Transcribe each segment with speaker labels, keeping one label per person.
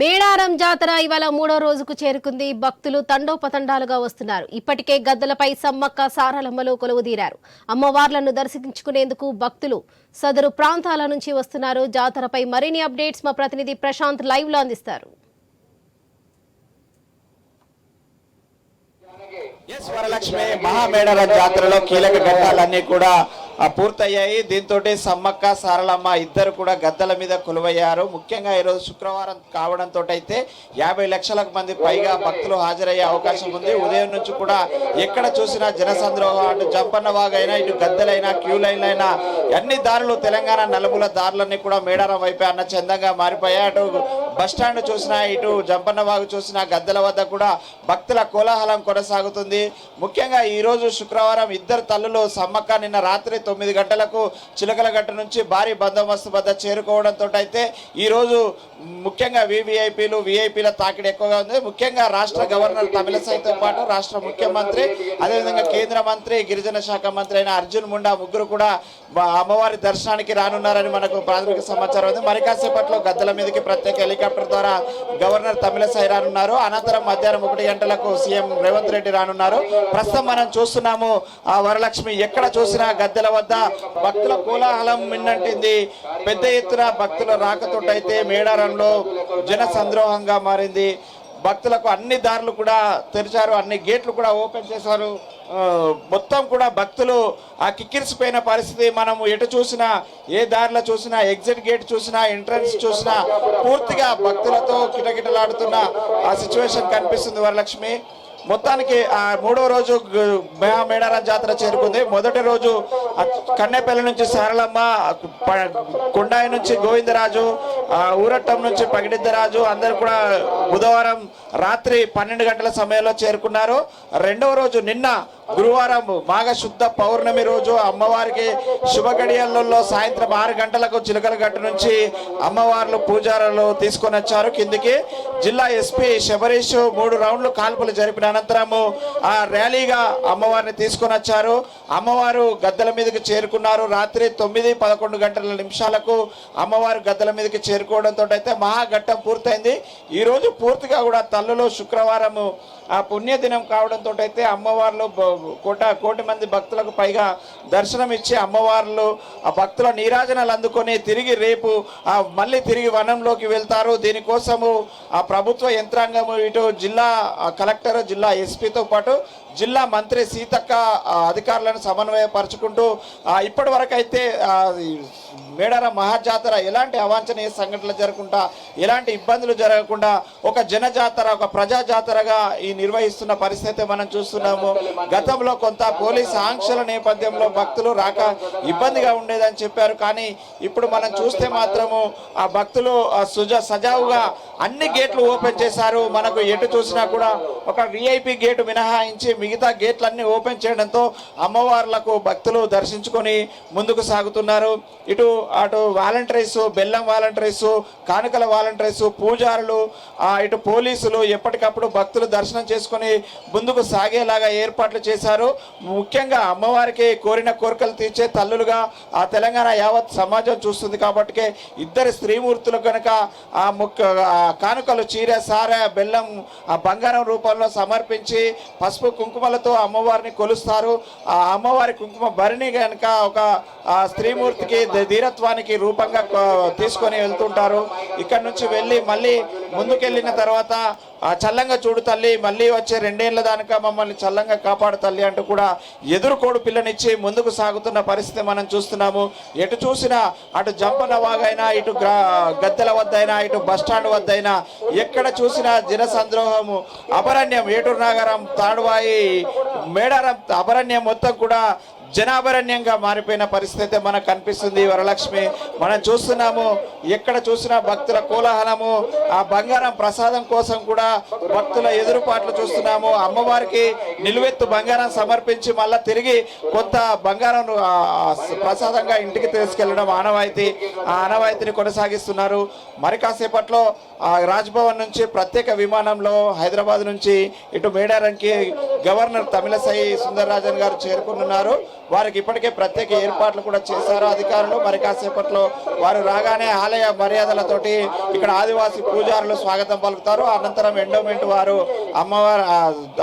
Speaker 1: మేడారం జాతర ఇవాళ మూడో రోజుకు చేరుకుంది. భక్తులు తండోపతండాలుగా వస్తున్నారు. ఇప్పటికే గద్దలపై సమ్మక్క సారలమ్మలు కొలువుదీరారు. అమ్మవార్లను దర్శించుకునేందుకు భక్తులు సదరు ప్రాంతాల నుంచి వస్తున్నారు. జాతరపై మరిన్ని అప్డేట్స్ మా ప్రతినిధి ప్రశాంత్ లైవ్ లో అందిస్తారు.
Speaker 2: వరలక్ష్మి మహామేడారం జాతరలో కీలక ఘట్టాలన్నీ కూడా పూర్తయ్యాయి. దీంతో సమ్మక్క సారలమ్మ ఇద్దరు కూడా గద్దల మీద కొలువయ్యారు. ముఖ్యంగా ఈరోజు శుక్రవారం కావడంతో అయితే 50 లక్షలకు మంది పైగా భక్తులు హాజరయ్యే అవకాశం ఉంది. ఉదయం నుంచి కూడా ఎక్కడ చూసినా జనసంద్రోహం, అటు జంపన్న వాగైనా ఇటు గద్దలైనా క్యూ లైన్లైనా అన్ని దారులు తెలంగాణ నలుమూల దారులన్నీ కూడా మేడారం వైపే అన్న చందంగా మారిపోయాయి. అటు బస్టాండ్ చూసినా ఇటు జంపన్న వాగు చూసినా గద్దల వద్ద కూడా భక్తుల కోలాహలం కొనసాగుతుంది. ముఖ్యంగా ఈరోజు శుక్రవారం ఇద్దరు తల్లులు సమ్మక్క నిన్న రాత్రి 9 గంటలకు చిలకలగట్ట నుంచి భారీ బందోబస్తు వద్ద చేరుకోవడంతో అయితే ఈరోజు ముఖ్యంగా విఐపీల తాకిడి ఎక్కువగా ఉంది. ముఖ్యంగా రాష్ట్ర గవర్నర్ తమిళసైతో పాటు రాష్ట్ర ముఖ్యమంత్రి, అదేవిధంగా కేంద్ర మంత్రి, గిరిజన శాఖ మంత్రి అయిన అర్జున్ ముండా ముగ్గురు కూడా అమ్మవారి దర్శనానికి రానున్నారని మనకు ప్రాథమిక సమాచారం ఉంది. మరి కాసేపట్లో గద్దల మీదకి ప్రత్యేక హెలికాప్టర్ ద్వారా గవర్నర్ తమిళసై రానున్నారు. అనంతరం మధ్యాహ్నం 1 గంటలకు సీఎం రేవంత్ రెడ్డి రానున్నారు. ప్రస్తుతం మనం చూస్తున్నాము ఆ వరలక్ష్మి ఎక్కడ చూసినా గద్దెల వద్ద భక్తుల కోలాహలం మిన్నంటింది. పెద్ద ఎత్తున భక్తుల రాకతోటైతే మేడారంలో జన సంద్రోహంగా మారింది. భక్తులకు అన్ని దారులు కూడా తెరిచారు, అన్ని గేట్లు కూడా ఓపెన్ చేశారు. మొత్తం కూడా భక్తులు కిక్కిరిసిపోయిన పరిస్థితి. మనం ఎటు చూసినా, ఏ దారిలో చూసినా, ఎగ్జిట్ గేట్ చూసినా, ఎంట్రన్స్ చూసినా పూర్తిగా భక్తులతో కిటకిటలాడుతున్న ఆ సిచ్యువేషన్ కనిపిస్తుంది. వరలక్ష్మి మొత్తానికి మూడో రోజు మేడారం జాతర చేరుకుంది. మొదటి రోజు కన్నెపల్లి నుంచి సారలమ్మ, కొండాయి నుంచి గోవిందరాజు, ఊరట్టం నుంచి పగిడిద్దరాజు అందరూ కూడా బుధవారం రాత్రి 12 గంటల సమయంలో చేరుకున్నారు. రెండవ రోజు నిన్న గురువారం మాఘ శుద్ధ పౌర్ణమి రోజు అమ్మవారికి శుభ గడియల్లో సాయంత్రం 6 గంటలకు చిలకలగట్టు నుంచి అమ్మవార్లు పూజారులు తీసుకొని వచ్చారు కిందికి. జిల్లా ఎస్పీ శబరీష్ 3 రౌండ్లు కాల్పులు జరిపిన అనంతరము ఆ ర్యాలీగా అమ్మవారిని తీసుకొని వచ్చారు. అమ్మవారు గద్దల మీదకి చేరుకున్నారు. రాత్రి 9:11 గంటల నిమిషాలకు అమ్మవారు గద్దల మీదకి చేరుకోవడంతో అయితే మహాఘట్టం పూర్తయింది. ఈరోజు పూర్తిగా కూడా తల్లులో శుక్రవారము ఆ పుణ్యదినం కావడంతో అయితే అమ్మవార్లు కోటి మంది భక్తులకు పైగా దర్శనం ఇచ్చి అమ్మవార్లు ఆ భక్తుల నీరాజనాలు అందుకొని తిరిగి రేపు మళ్ళీ తిరిగి వనంలోకి వెళ్తారు. దీనికోసము ఆ ప్రభుత్వ యంత్రాంగము ఇటు జిల్లా కలెక్టర్, జిల్లా ఎస్పీతో పాటు జిల్లా మంత్రి సీతక్క అధికారులను సమన్వయపరుచుకుంటూ ఇప్పటి వరకు అయితే మేడారం మహాజాతర ఎలాంటి అవాంఛనీయ సంఘటనలు జరగకుండా, ఎలాంటి ఇబ్బందులు జరగకుండా ఒక జనజాతర, ఒక ప్రజా జాతరగా ఈ నిర్వహిస్తున్న పరిస్థితి మనం చూస్తున్నాము. గతంలో కొంత పోలీసు ఆంక్షల నేపథ్యంలో భక్తులు రాక ఇబ్బందిగా ఉండేదని చెప్పారు. కానీ ఇప్పుడు మనం చూస్తే మాత్రము ఆ భక్తులు సజావుగా అన్ని గేట్లు ఓపెన్ చేశారు. మనకు ఎటు చూసినా కూడా ఒక విఐపి గేటు మినహాయించి మిగతా గేట్లన్నీ ఓపెన్ చేయడంతో అమ్మవార్లకు భక్తులు దర్శించుకొని ముందుకు సాగుతున్నారు. అటు వాలంటీర్స్, బెల్లం వాలంటీర్స్, కానుకల వాలంటీర్స్, పూజారులు, ఇటు పోలీసులు ఎప్పటికప్పుడు భక్తులు దర్శనం చేసుకొని ముందుకు సాగేలాగా ఏర్పాట్లు చేశారు. ముఖ్యంగా అమ్మవారికి కోరిన కోరికలు తీర్చే తల్లులుగా ఆ తెలంగాణ యావత్ సమాజం చూస్తుంది. కాబట్టి ఇద్దరు స్త్రీమూర్తులు కనుక కానుకలు చీర, సార, బెల్లం, బంగారం రూపంలో సమర్పించి పసుపు కుంకుమలతో అమ్మవారిని కొలుస్తారు. ఆ అమ్మవారి కుంకుమ భరిణి కనుక ఒక స్త్రీమూర్తికి ధీరత్వానికి రూపంగా తీసుకొని వెళ్తుంటారు. ఇక్కడ నుంచి వెళ్ళి మళ్ళీ ముందుకెళ్ళిన తర్వాత చల్లంగా చూడు తల్లి, మళ్ళీ వచ్చే 2 ఏళ్ల దానిక మమ్మల్ని చల్లంగా కాపాడు తల్లి అంటూ కూడా ఎదురుకోడు పిల్లనిచ్చి ముందుకు సాగుతున్న పరిస్థితి మనం చూస్తున్నాము. ఎటు చూసినా అటు జంపన వాగైనా, ఇటు గద్దెల వద్దైనా, ఇటు బస్టాండ్ వద్దైనా ఎక్కడ చూసినా జనసంద్రోహము, అభరణ్యం, ఏటూరు నగరం, తాడువాయి, మేడారం అభరణ్యం మొత్తం కూడా జనాభరణ్యంగా మారిపోయిన పరిస్థితి మనకు కనిపిస్తుంది. వరలక్ష్మి మనం చూస్తున్నాము. ఎక్కడ చూసినా భక్తుల కోలాహలము, ఆ బంగారం ప్రసాదం కోసం కూడా భక్తుల ఎదురుపాట్లు చూస్తున్నాము. అమ్మవారికి నిలువెత్తు బంగారం సమర్పించి మళ్ళీ తిరిగి కొంత బంగారం ప్రసాదంగా ఇంటికి తీసుకెళ్లడం ఆనవాయితీ. ఆ ఆనవాయితీని కొనసాగిస్తున్నారు. మరి కాసేపట్లో రాజ్భవన్ నుంచి ప్రత్యేక విమానంలో హైదరాబాద్ నుంచి ఇటు మేడారంకి గవర్నర్ తమిళసై సుందరరాజన్ గారు చేరుకున్నారు. వారికి ఇప్పటికే ప్రత్యేక ఏర్పాట్లు కూడా చేశారు అధికారులు. మరి కాసేపట్లో వారు రాగానే ఆలయ మర్యాదలతోటి ఇక్కడ ఆదివాసీ పూజారులు స్వాగతం పలుకుతారు. అనంతరం ఎండోమెంట్ వారు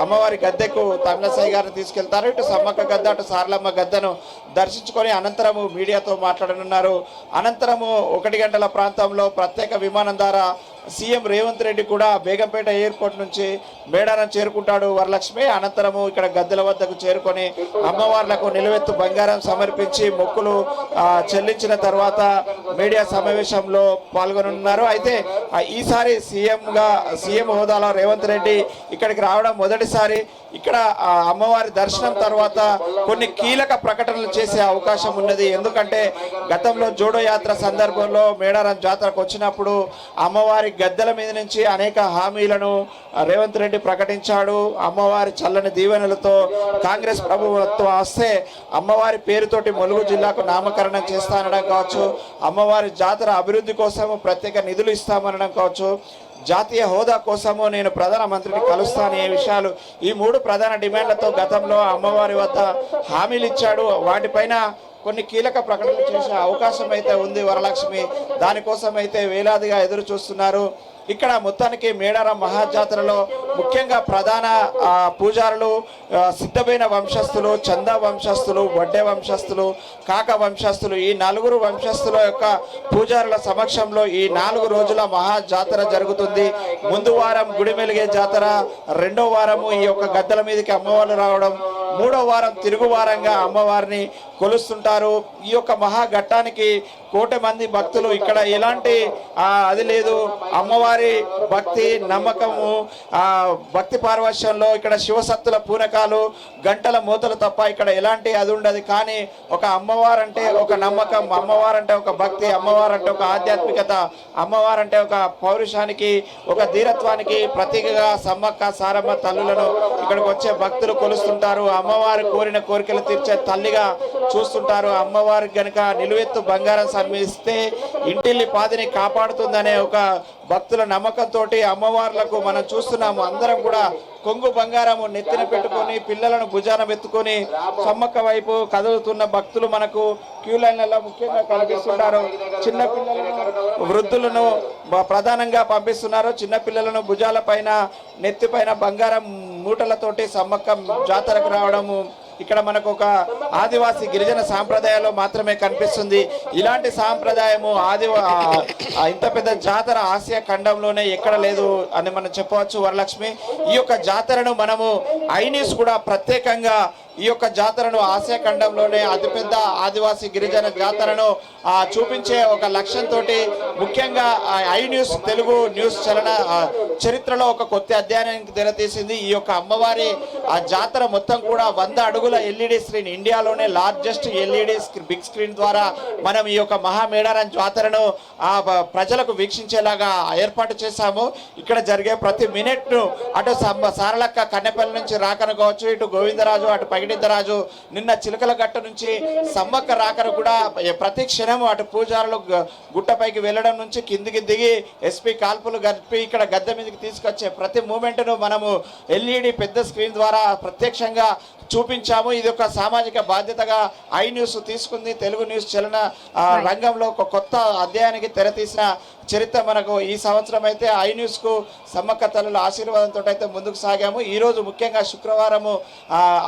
Speaker 2: అమ్మవారి గద్దెకు తమిళసై గారిని తీసుకెళ్తారు. ఇటు సమ్మక్క గద్ద అటు సారలమ్మ గద్దను దర్శించుకొని అనంతరము మీడియాతో మాట్లాడనున్నారు. అనంతరము 1 గంటల ప్రాంతంలో ప్రత్యేక విమానం ద్వారా సీఎం రేవంత్ రెడ్డి కూడా బేగంపేట ఎయిర్పోర్ట్ నుంచి మేడారం చేరుకుంటాడు వరలక్ష్మి. అనంతరము ఇక్కడ గద్దెల వద్దకు చేరుకొని అమ్మవార్లకు నిలువెత్తు బంగారం సమర్పించి మొక్కులు చెల్లించిన తర్వాత మీడియా సమావేశంలో పాల్గొనున్నారు. అయితే ఈసారి సీఎం హోదాలో రేవంత్ రెడ్డి ఇక్కడికి రావడం మొదటిసారి. ఇక్కడ అమ్మవారి దర్శనం తర్వాత కొన్ని కీలక ప్రకటనలు చేసే అవకాశం ఉన్నది. ఎందుకంటే గతంలో జోడో యాత్ర సందర్భంలో మేడారం జాతరకు వచ్చినప్పుడు అమ్మవారి గద్దెల మీద నుంచి అనేక హామీలను రేవంత్ రెడ్డి ప్రకటించాడు. అమ్మవారి చల్లని దీవెనలతో కాంగ్రెస్ ప్రభుత్వం వస్తే అమ్మవారి పేరుతోటి ములుగు జిల్లాకు నామకరణం చేస్తానడం కావచ్చు, అమ్మవారి జాతర అభివృద్ధి కోసం ప్రత్యేక నిధులు ఇస్తామనడం కావచ్చు, జాతీయ హోదా కోసము నేను ప్రధానమంత్రిని కలుస్తాను. ఈ విషయాలు ఈ 3 ప్రధాన డిమాండ్లతో గతంలో అమ్మవారి వద్ద హామీలు ఇచ్చాడు. వాటిపైన కొన్ని కీలక ప్రకటనలు చేసే అవకాశం అయితే ఉంది వరలక్ష్మి. దానికోసం అయితే వేలాదిగా ఎదురు చూస్తున్నారు. ఇక్కడ మొత్తానికి మేడారం మహాజాతరలో ముఖ్యంగా ప్రధాన పూజారులు సిద్ధమైన వంశస్థులు, చందా వంశస్థులు, వడ్డే వంశస్థులు, కాక వంశస్థులు, ఈ 4 వంశస్థుల యొక్క పూజారుల సమక్షంలో ఈ 4 రోజుల మహాజాతర జరుగుతుంది. ముందు వారం గుడి మెలిగే జాతర, 2వ వారము ఈ యొక్క గద్దెల మీదకి అమ్మవారు రావడం, 3వ వారం తిరుగు వారంగా అమ్మవారిని కొలుస్తుంటారు. ఈ యొక్క మహాఘట్టానికి 1 కోటి మంది భక్తులు ఇక్కడ ఎలాంటి అది లేదు. అమ్మవారి భక్తి నమ్మకము భక్తి పార్వశ్యంలో ఇక్కడ శివసత్తుల పూనకాలు గంటల మూతలు తప్ప ఇక్కడ ఎలాంటి అది ఉండదు. కానీ ఒక అమ్మవారంటే ఒక నమ్మకం, అమ్మవారంటే ఒక భక్తి, అమ్మవారంటే ఒక ఆధ్యాత్మికత, అమ్మవారంటే ఒక పౌరుషానికి ఒక ధీరత్వానికి ప్రతీకగా సమ్మక్క సారమ్మ తల్లులను ఇక్కడికి వచ్చే భక్తులు కొలుస్తుంటారు. అమ్మవారు కోరిన కోరికలు తీర్చే తల్లిగా చూస్తుంటారు. అమ్మవారికి గనుక నిలువెత్తు బంగారం సమర్పిస్తే ఇంటిల్లి పాదిని కాపాడుతుందనే ఒక భక్తుల నమ్మకంతో అమ్మవార్లకు మనం చూస్తున్నాము. అందరం కూడా కొంగు బంగారము నెత్తిన పెట్టుకొని పిల్లలను భుజాన ఎత్తుకొని సమ్మక్క వైపు కదులుతున్న భక్తులు మనకు క్యూ లైన్లలో ముఖ్యంగా కనిపిస్తున్నారు. చిన్న పిల్లలను వృద్ధులను ప్రధానంగా పంపిస్తున్నారు. చిన్న పిల్లలను భుజాల పైన నెత్తిపైన బంగారం మూటలతోటి సమ్మక్క జాతరకు రావడము ఇక్కడ మనకు ఒక ఆదివాసీ గిరిజన సాంప్రదాయాల్లో మాత్రమే కనిపిస్తుంది. ఇలాంటి సాంప్రదాయము ఇంత పెద్ద జాతర ఆసియా ఖండంలోనే ఎక్కడ లేదు అని మనం చెప్పవచ్చు వరలక్ష్మి. ఈ యొక్క జాతరను మనము ఐన్యూస్ కూడా ప్రత్యేకంగా ఈ యొక్క జాతరను ఆసియా ఖండంలోనే అతిపెద్ద ఆదివాసీ గిరిజన జాతరను చూపించే ఒక లక్ష్యంతో ముఖ్యంగా ఐన్యూస్ తెలుగు న్యూస్ చరిత్రలో ఒక కొత్త అధ్యయనానికి తెరతీసింది. ఈ యొక్క అమ్మవారి జాతర మొత్తం కూడా 100 అడుగుల LED స్క్రీన్, ఇండియాలోనే లార్జెస్ట్ LED బిగ్ స్క్రీన్ ద్వారా మనం ఈ యొక్క మహామేడారం జాతరను ప్రజలకు వీక్షించేలాగా ఏర్పాటు చేశాము. ఇక్కడ జరిగే ప్రతి మినిట్ను అటు సారలక్క కన్నెపల్లి నుంచి రాకను కావచ్చు, ఇటు గోవిందరాజు అటు పగిడిద్దరాజు, నిన్న చిలకలగట్ట నుంచి సమ్మక్క రాకను కూడా ప్రతి క్షణము అటు పూజారులు గుట్టపైకి వెళ్ళడం నుంచి కిందికి దిగి ఎస్పీ కాల్పులు గడిపి ఇక్కడ గద్దె మీదకి తీసుకొచ్చే ప్రతి మూమెంట్ను మనము LED పెద్ద స్క్రీన్ ద్వారా ప్రత్యక్షంగా చూపించాము. ఇది ఒక సామాజిక బాధ్యతగా ఐన్యూస్ తీసుకుంది. తెలుగు న్యూస్ చలన రంగంలో ఒక కొత్త అధ్యాయానికి తెరతీసిన చరిత్ర మనకు ఈ సంవత్సరం అయితే ఐన్యూస్కు సమ్మక్క తల్లుల ఆశీర్వాదంతో అయితే ముందుకు సాగాము. ఈరోజు ముఖ్యంగా శుక్రవారము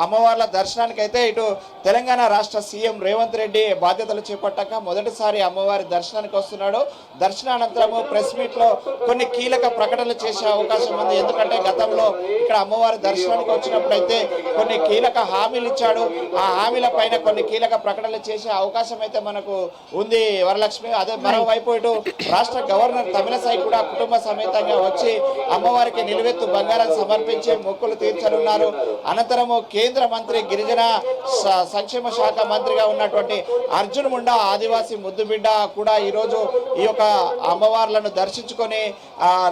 Speaker 2: అమ్మవార్ల దర్శనానికి అయితే ఇటు తెలంగాణ రాష్ట్ర సీఎం రేవంత్ రెడ్డి బాధ్యతలు చేపట్టాక మొదటిసారి అమ్మవారి దర్శనానికి వస్తున్నాడు. దర్శనానంతరము ప్రెస్ మీట్లో కొన్ని కీలక ప్రకటనలు చేసే అవకాశం ఉంది. ఎందుకంటే గతంలో ఇక్కడ అమ్మవారి దర్శనానికి వచ్చినప్పుడు అయితే కొన్ని కీలక హామీలు ఇచ్చాడు. ఆ హామీల పైన కొన్ని కీలక ప్రకటనలు చేసే అవకాశం అయితే మనకు ఉంది వరలక్ష్మి. అదే మరోవైపు ఇటు రాష్ట్ర గవర్నర్ తమిళసై కూడా కుటుంబ సమేతంగా వచ్చి అమ్మవారికి నిలువెత్తు బంగారం సమర్పించి మొక్కులు తీర్చనున్నారు. అనంతరము కేంద్ర మంత్రి గిరిజన సంక్షేమ శాఖ మంత్రిగా ఉన్నటువంటి అర్జున్ ముండా ఆదివాసీ ముద్దుబిడ్డ కూడా ఈరోజు ఈ యొక్క అమ్మవార్లను దర్శించుకొని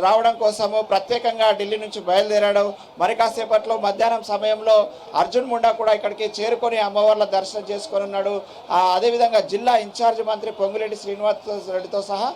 Speaker 2: రావడం కోసము ప్రత్యేకంగా ఢిల్లీ నుంచి బయలుదేరాడు. మరి కాసేపట్లో మధ్యాహ్నం సమయంలో అర్జున్ ముండా కూడా ఇక్కడికి చేరుకొని అమ్మవార్ల దర్శనం చేసుకొని ఉన్నాడు. అదేవిధంగా జిల్లా ఇన్ఛార్జ్ మంత్రి పొంగులేటి శ్రీనివాస్ రెడ్డితో సహా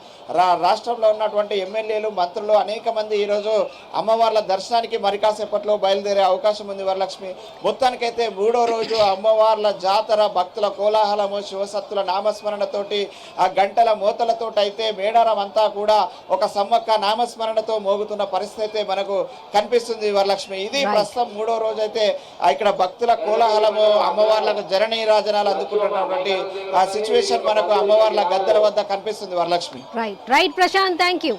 Speaker 2: రాష్ట్రంలో ఉన్నటువంటి ఎమ్మెల్యేలు, మంత్రులు అనేక మంది ఈరోజు అమ్మవార్ల దర్శనానికి మరి కాసేపట్లో బయలుదేరే అవకాశం ఉంది. వరలక్ష్మి, మొత్తానికైతే 3వ రోజు అమ్మవార్ల జాతర భక్తుల కోలాహలము, శివసత్తుల నామస్మరణతోటి ఆ గంటల మోతలతోటి అయితే మేడారం అంతా కూడా ఒక సమ్మక్క నామస్మరణతో మోగుతున్న పరిస్థితి అయితే మనకు కనిపిస్తుంది. వరలక్ష్మి, ఇది ప్రస్తుతం 3వ రోజు అయితే ఇక్కడ భక్తుల కోలాహలము, అమ్మవార్లకు జననీరాజనాలు అందుకుంటున్నటువంటి ఆ సిచ్యువేషన్ మనకు అమ్మవార్ల గద్దెల వద్ద కనిపిస్తుంది. Varalakshmi,
Speaker 1: right Prashanth, thank you.